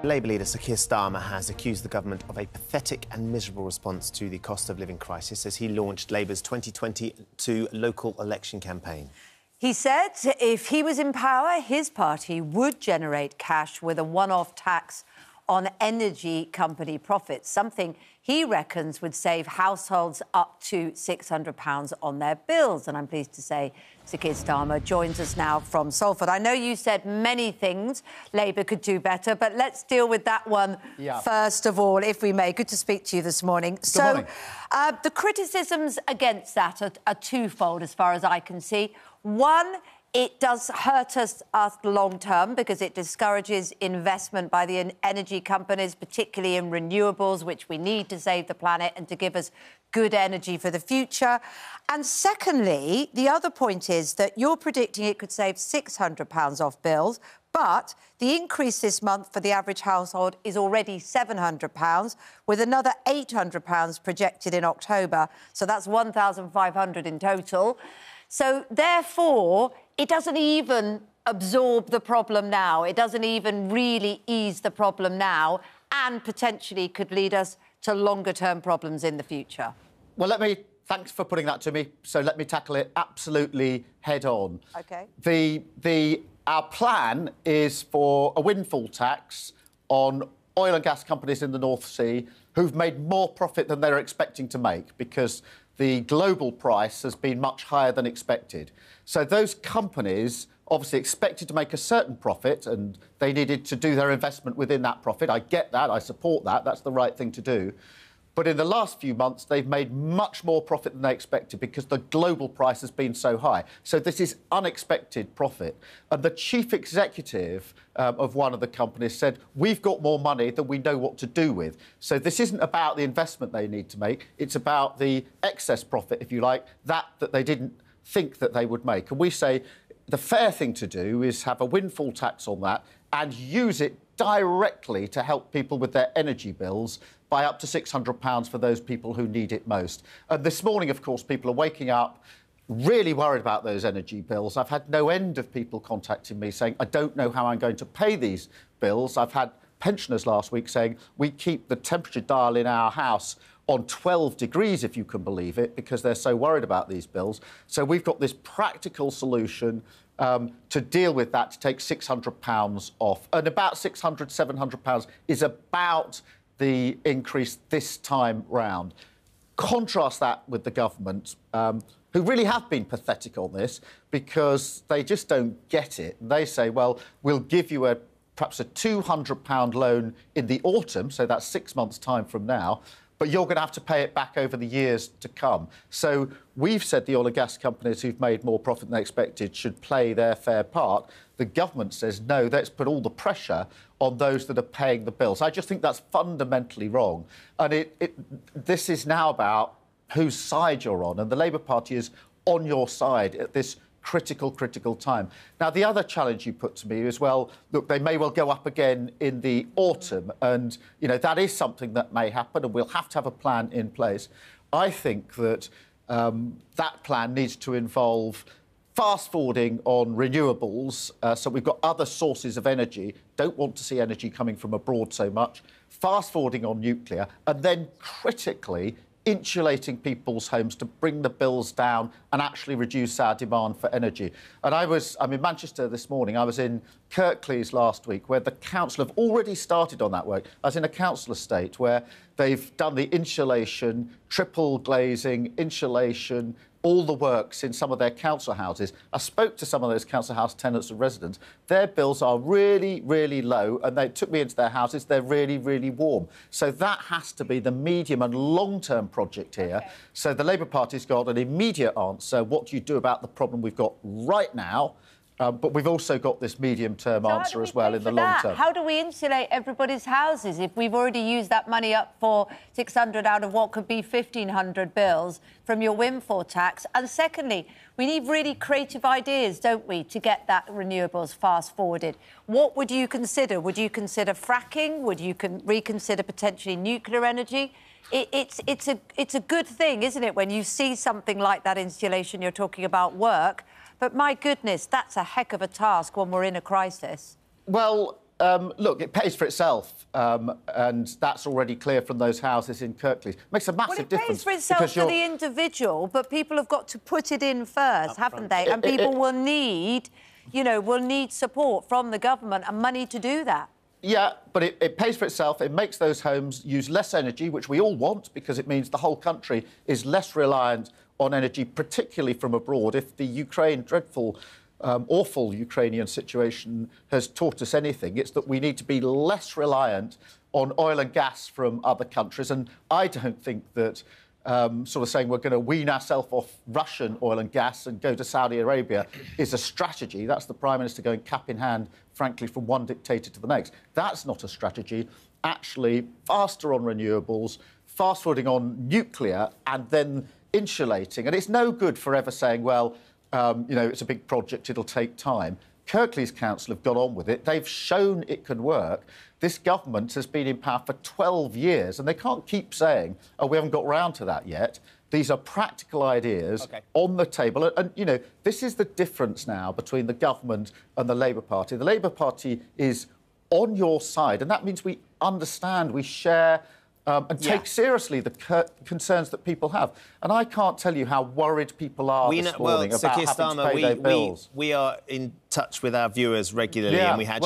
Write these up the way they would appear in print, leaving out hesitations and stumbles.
Labour leader Sir Keir Starmer has accused the government of a pathetic and miserable response to the cost of living crisis as he launched Labour's 2022 local election campaign. He said if he was in power, his party would generate cash with a one-off tax on energy company profits, something he reckons would save households up to £600 on their bills. And I'm pleased to say Sir Keir Starmer joins us now from Salford. I know you said many things Labour could do better, but let's deal with that one first of all, if we may. Good to speak to you this morning. Good morning. The criticisms against that are twofold, as far as I can see. One, it does hurt us long-term because it discourages investment by the energy companies, particularly in renewables, which we need to save the planet and to give us good energy for the future. And secondly, the other point is that you're predicting it could save £600 off bills, but the increase this month for the average household is already £700, with another £800 projected in October. So that's £1,500 in total. So, therefore, it doesn't even absorb the problem now. It doesn't even really ease the problem now and potentially could lead us to longer-term problems in the future. Well, thanks for putting that to me. So let me tackle it absolutely head-on. OK. Our plan is for a windfall tax on oil and gas companies in the North Sea who've made more profit than they're expecting to make because the global price has been much higher than expected. So those companies obviously expected to make a certain profit and they needed to do their investment within that profit. I get that, I support that, that's the right thing to do. But in the last few months, they've made much more profit than they expected because the global price has been so high. So this is unexpected profit. And the chief executive of one of the companies said, we've got more money than we know what to do with. So this isn't about the investment they need to make. It's about the excess profit, if you like, that they didn't think that they would make. And we say the fair thing to do is have a windfall tax on that and use it directly to help people with their energy bills by up to £600 for those people who need it most. And this morning, of course, people are waking up really worried about those energy bills. I've had no end of people contacting me saying, I don't know how I'm going to pay these bills. I've had pensioners last week saying, we keep the temperature dial in our house on 12 degrees, if you can believe it, because they're so worried about these bills. So we've got this practical solution to deal with that, to take £600 off. And about £600, £700 is about the increase this time round. Contrast that with the government, who really have been pathetic on this because they just don't get it. They say, well, we'll give you perhaps a £200 loan in the autumn, so that's 6 months' time from now, but you're going to have to pay it back over the years to come. So we've said the oil and gas companies who've made more profit than they expected should play their fair part. The government says, no, let's put all the pressure on those that are paying the bills. I just think that's fundamentally wrong. And this is now about whose side you're on, and the Labour Party is on your side at this critical time. Now, the other challenge you put to me is, well, look, they may well go up again in the autumn, and, you know, that is something that may happen, and we'll have to have a plan in place. I think that that plan needs to involve fast-forwarding on renewables, so we've got other sources of energy, don't want to see energy coming from abroad so much, fast-forwarding on nuclear, and then critically insulating people's homes to bring the bills down and actually reduce our demand for energy. And I'm in Manchester this morning. I was in Kirklees last week, where the council have already started on that work. I was in a council estate where they've done the insulation, triple glazing, insulation, all the works in some of their council houses. I spoke to some of those council house tenants and residents. Their bills are really, really low, and they took me into their houses. They're really, really warm. So that has to be the medium and long-term project here. Okay. So the Labour Party's got an immediate answer. What do you do about the problem we've got right now? But we've also got this medium-term answer as well in the long term. How do we insulate everybody's houses if we've already used that money up for 600 out of what could be 1,500 bills from your windfall tax? And secondly, we need really creative ideas, don't we, to get that renewables fast-forwarded. What would you consider? Would you consider fracking? Would you reconsider potentially nuclear energy? It's a good thing, isn't it, when you see something like that installation, you're talking about work. But my goodness, that's a heck of a task when we're in a crisis. Well, Look, it pays for itself, and that's already clear from those houses in Kirklees. Makes a massive difference. Well, it pays for itself for the individual, but people have got to put it in first, haven't they? And people will need, will need support from the government and money to do that. Yeah, but it pays for itself. It makes those homes use less energy, which we all want, because it means the whole country is less reliant on energy, particularly from abroad. If the Ukraine dreadful... awful Ukrainian situation has taught us anything, it's that we need to be less reliant on oil and gas from other countries. And I don't think that sort of saying we're going to wean ourselves off Russian oil and gas and go to Saudi Arabia is a strategy. That's the Prime Minister going cap in hand, frankly, from one dictator to the next. That's not a strategy. Actually, faster on renewables, fast-forwarding on nuclear, and then insulating. And it's no good forever saying, well, it's a big project, it'll take time. Kirklees Council have got on with it. They've shown it can work. This government has been in power for 12 years, and they can't keep saying, oh, we haven't got round to that yet. These are practical ideas on the table. And, this is the difference now between the government and the Labour Party. The Labour Party is on your side, and that means we understand, we share... and take seriously the concerns that people have. And I can't tell you how worried people are this morning about Keir having Starmer, to pay their bills. We are in touch with our viewers regularly, and we had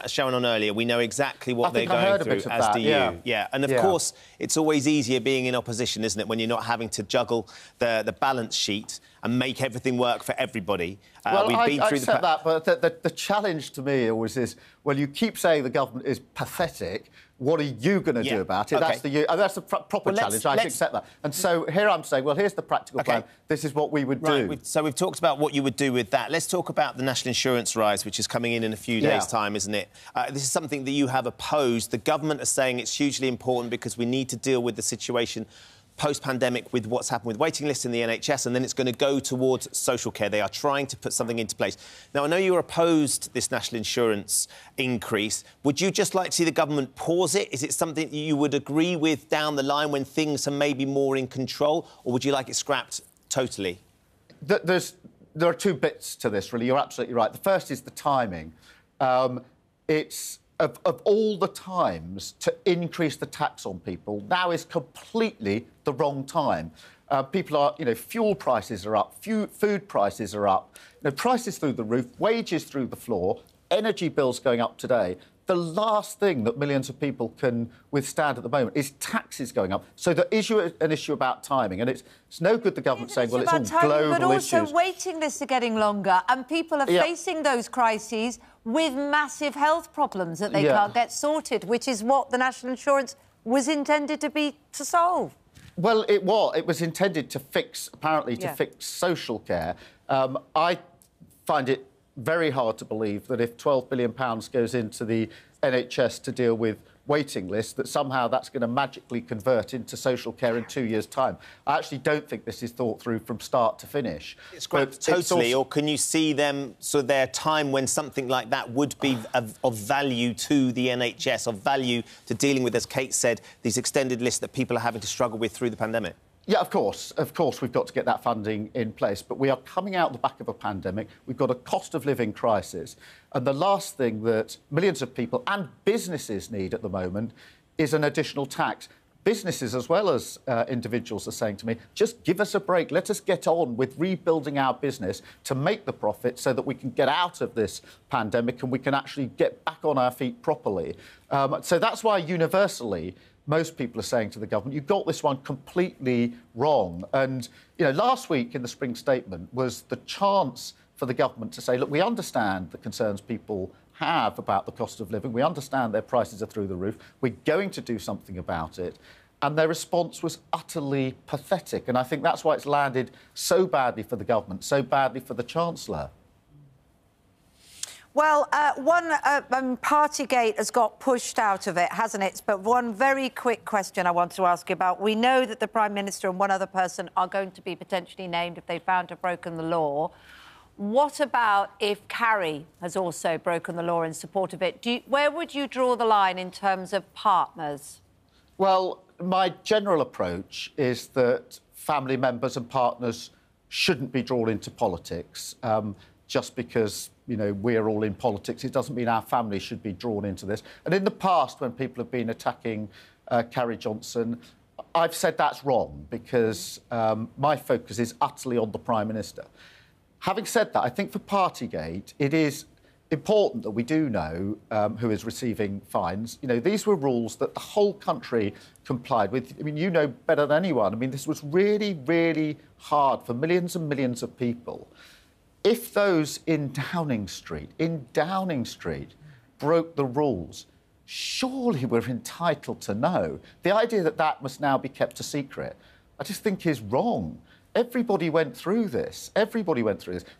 Sharon on earlier. We know exactly what they're going through, as do you. Yeah. And, of course, it's always easier being in opposition, isn't it, when you're not having to juggle the balance sheet and make everything work for everybody. Well, I accept that, but the challenge to me always is, well, you keep saying the government is pathetic. What are you going to do about it? That's the proper challenge. I accept that. And so here I'm saying, well, here's the practical plan. This is what we would do. So we've talked about what you would do with that. Let's talk about the national insurance rise, which is coming in a few days' time, isn't it? This is something that you have opposed. The government are saying it's hugely important because we need to deal with the situation post-pandemic with what's happened with waiting lists in the NHS, and then it's going to go towards social care. They are trying to put something into place. Now, I know you're opposed to this national insurance increase. Would you just like to see the government pause it? Is it something that you would agree with down the line when things are maybe more in control, or would you like it scrapped totally? There are two bits to this, really. You're absolutely right. The first is the timing. It's... Of all the times to increase the tax on people, now is completely the wrong time. People are, fuel prices are up, food prices are up, prices through the roof, wages through the floor, energy bills going up today. The last thing that millions of people can withstand at the moment is taxes going up. So there is an issue about timing, and it's no good the government saying, well, it's all global issues. But also waiting lists are getting longer, and people are facing those crises with massive health problems that they can't get sorted, which is what the national insurance was intended to solve. Well, it was intended to fix, apparently, to fix social care. I find it very hard to believe that if £12 billion goes into the NHS to deal with waiting lists, that somehow that's going to magically convert into social care in 2 years' time. I actually don't think this is thought through from start to finish. It's totally, or can you see them, their time when something like that would be of value to the NHS, of value to dealing with, as Kate said, these extended lists that people are having to struggle with through the pandemic? Yeah, of course, we've got to get that funding in place. But we are coming out the back of a pandemic. We've got a cost of living crisis. And the last thing that millions of people and businesses need at the moment is an additional tax. Businesses, as well as individuals, are saying to me, just give us a break. Let us get on with rebuilding our business to make the profit so that we can get out of this pandemic and we can actually get back on our feet properly. So that's why universally most people are saying to the government, you've got this one completely wrong. And, last week in the spring statement was the chance for the government to say, look, we understand the concerns people have about the cost of living. We understand their prices are through the roof. We're going to do something about it. And their response was utterly pathetic. And I think that's why it's landed so badly for the government, so badly for the Chancellor. Well, Partygate has got pushed out of it, hasn't it? But one very quick question I want to ask you about. We know that the Prime Minister and one other person are going to be potentially named if they found to have broken the law. What about if Carrie has also broken the law in support of it? Where would you draw the line in terms of partners? Well, my general approach is that family members and partners shouldn't be drawn into politics. just because, you know, we're all in politics. It doesn't mean our family should be drawn into this. And in the past, when people have been attacking Carrie Johnson, I've said that's wrong because my focus is utterly on the Prime Minister. Having said that, I think for Partygate, it is important that we do know who is receiving fines. You know, these were rules that the whole country complied with. I mean, you know better than anyone. I mean, this was really, really hard for millions and millions of people. If those in Downing Street, broke the rules, surely we're entitled to know. The idea that that must now be kept a secret, I just think is wrong. Everybody went through this.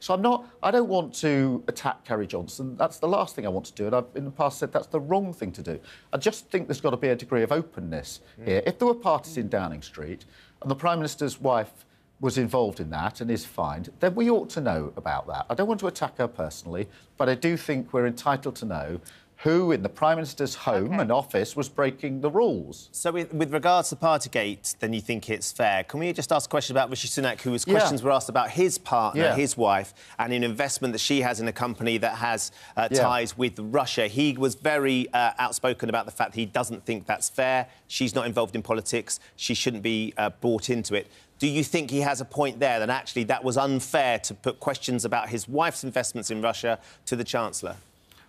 So I don't want to attack Carrie Johnson. That's the last thing I want to do. And I've in the past said that's the wrong thing to do. I just think there's got to be a degree of openness here. If there were parties in Downing Street and the Prime Minister's wife was involved in that and is fined, then we ought to know about that. I don't want to attack her personally, but I do think we're entitled to know who in the Prime Minister's home and office was breaking the rules. So with regards to Partygate, then you think it's fair. Can we just ask a question about Rishi Sunak, whose questions were asked about his partner, his wife, and an investment that she has in a company that has ties with Russia? He was very outspoken about the fact that he doesn't think that's fair. She's not involved in politics. She shouldn't be brought into it. Do you think he has a point there that actually that was unfair to put questions about his wife's investments in Russia to the Chancellor?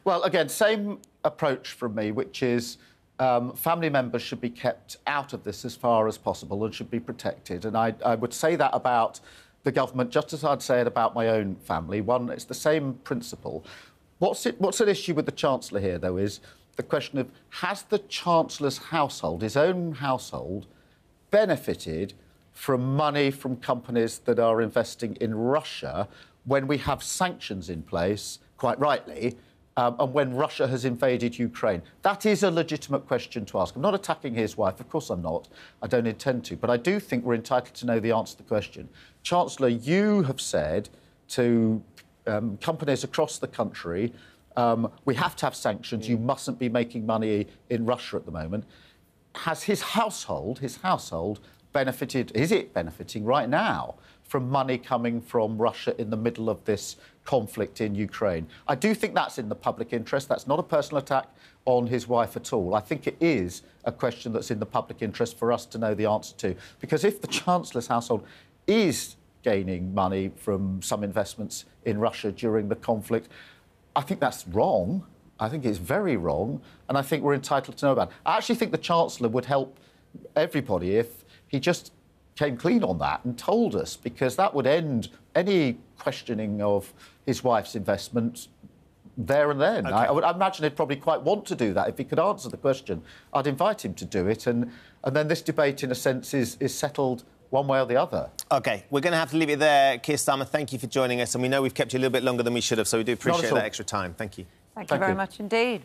Well, again, same approach from me, which is family members should be kept out of this as far as possible and should be protected. And I would say that about the government, just as I'd say it about my own family. One, it's the same principle. What's at issue with the Chancellor here, though, is the question of has the Chancellor's household, his own household, benefited from money from companies that are investing in Russia when we have sanctions in place, quite rightly, and when Russia has invaded Ukraine? That is a legitimate question to ask. I'm not attacking his wife. Of course I'm not. I don't intend to. But I do think we're entitled to know the answer to the question. Chancellor, you have said to companies across the country, we have to have sanctions. You mustn't be making money in Russia at the moment. Has his household benefited, is it benefiting right now from money coming from Russia in the middle of this conflict in Ukraine? I do think that's in the public interest. That's not a personal attack on his wife at all. I think it is a question that's in the public interest for us to know the answer to. Because if the Chancellor's household is gaining money from some investments in Russia during the conflict, I think that's wrong. I think it's very wrong. And I think we're entitled to know about it. I actually think the Chancellor would help everybody if he just came clean on that and told us, because that would end any questioning of his wife's investments there and then. I imagine he'd probably quite want to do that if he could answer the question. I'd invite him to do it, and then this debate, in a sense, is settled one way or the other. OK, we're going to have to leave it there. Keir Starmer, thank you for joining us, and we know we've kept you a little bit longer than we should have, so we do appreciate that extra time. Thank you. Thank you very much indeed.